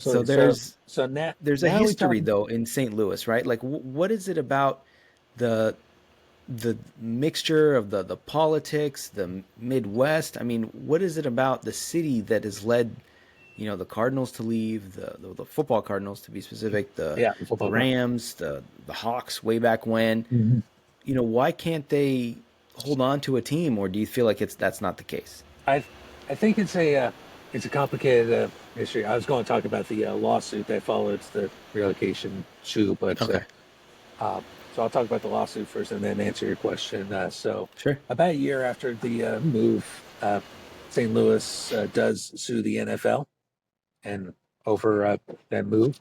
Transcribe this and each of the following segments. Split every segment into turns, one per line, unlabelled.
So
So now
there's a
now we talk.
history though in St. Louis, right? Like what is it about the the mixture of the politics, the Midwest? I mean, what is it about the city that has led, the Cardinals to leave, the football Cardinals to be specific,
Yeah, the
the
football guy.
Rams, the Hawks way back when?
Hmm.
Why can't they hold on to a team, or do you feel like that's not the case?
I I think it's a complicated issue. I was going to talk about the lawsuit that followed the relocation issue, but
Okay,
uh, so I'll talk about the lawsuit first and then answer your question. So
sure.
about a year after the move, St. Louis does sue the NFL and over that move.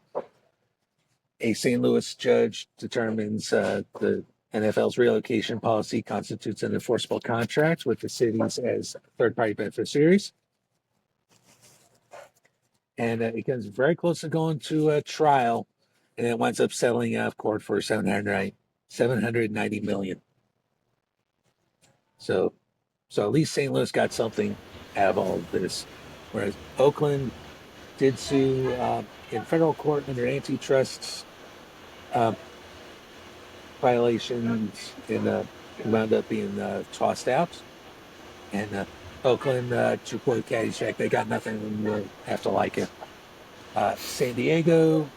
A St. Louis judge determines the NFL's relocation policy constitutes an enforceable contract with the cities as third-party beneficiaries, and it gets very close to going to a trial, and it winds up settling out of court for 790 million. So, so at least St. Louis got something out of all of this, whereas Oakland did sue in federal court under antitrust uh, violations and wound up being tossed out. And Oakland, to quote Caddyshack, they got nothing and will have to like it. San Diego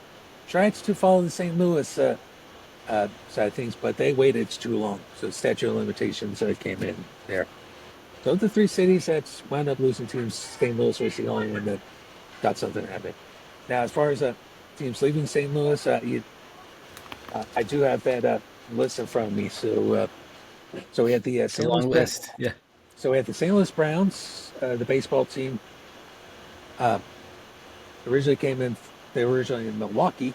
tried to follow the St. Louis side of things, but they waited too long. So statute of limitations came in there. So the three cities that wound up losing teams, St. Louis was the only one that got something out of it. Now, as far as teams leaving St. Louis, I do have that list in front of me. So we had the
It's a
St. Louis
long
Brown.
list. Yeah.
So we had the St. Louis Browns, the baseball team. Uh, originally came in. They were originally in Milwaukee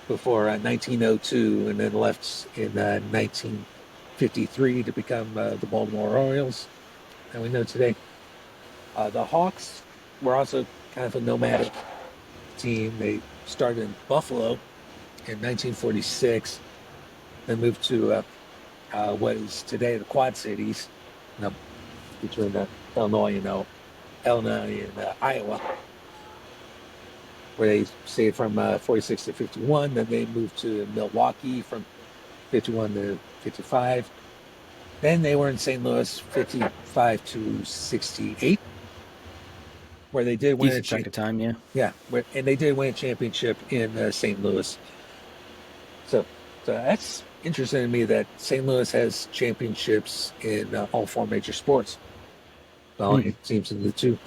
before 1902, and then left in 1953 to become the Baltimore Orioles, that we know today. The Hawks were also kind of a nomadic team. They started in Buffalo in 1946, then moved to what is today the Quad Cities, you know, between Illinois and Illinois and Iowa, where they stayed from 46 to 51. Then they moved to Milwaukee from 51 to 55. Then they were in St. Louis 55 to 68, where they did win a
Decent chunk of time, yeah.
and they did win a championship in St. Louis. So, so that's interesting to me that St. Louis has championships in all four major sports. Well,
Hmm.
it seems to do too.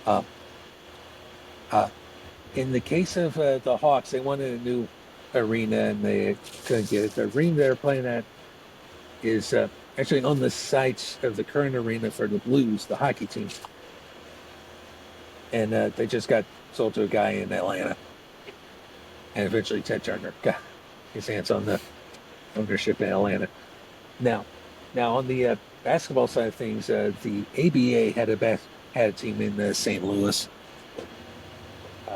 Uh, uh, in the case of the Hawks, they wanted a new arena and they couldn't get it. The arena they're playing at is actually on the site of the current arena for the Blues, the hockey team, and they just got sold to a guy in Atlanta, and eventually Ted Turner got his hands on the ownership in Atlanta. Now, now on the basketball side of things, the ABA had a team in St. Louis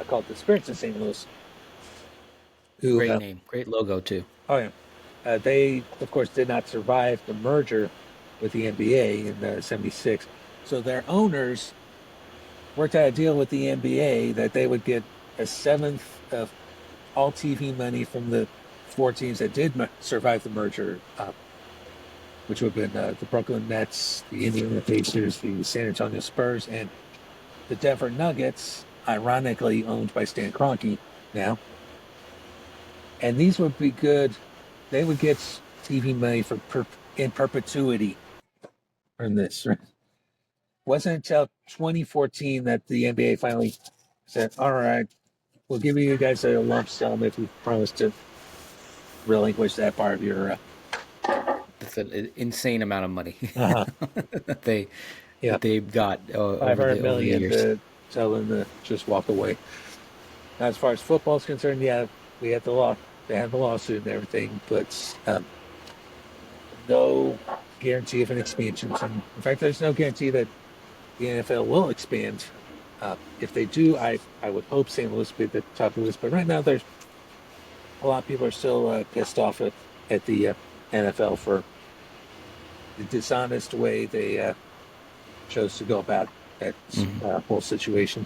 called the Spirits of St. Louis. Who,
Great name, great logo too.
oh yeah, they of course did not survive the merger with the NBA in '76. So their owners worked out a deal with the NBA that they would get a seventh of all TV money from the four teams that did survive the merger, which would have been the Brooklyn Nets, the Indiana Pacers, the San Antonio Spurs, and the Denver Nuggets, ironically owned by Stan Kroenke now. And these would be good. They would get TV money in perpetuity from this. Right? Wasn't until 2014 that the NBA finally said, "All right, we'll give you guys a lump sum if you promise to relinquish that part of your."
That's an insane amount of money
Uh-huh.
that they
Yeah,
that they've got
five
over
hundred
the
million
years.
to tell them to just walk away. Now, as far as football is concerned, yeah, we had the law. They had the lawsuit and everything, but no guarantee of an expansion. And in fact, there's no guarantee that the NFL will expand. If they do, I would hope St. Louis will be at the top of the list. But right now, there's a lot of people are still pissed off at the NFL for the dishonest way they chose to go about that
Mhm.
whole situation.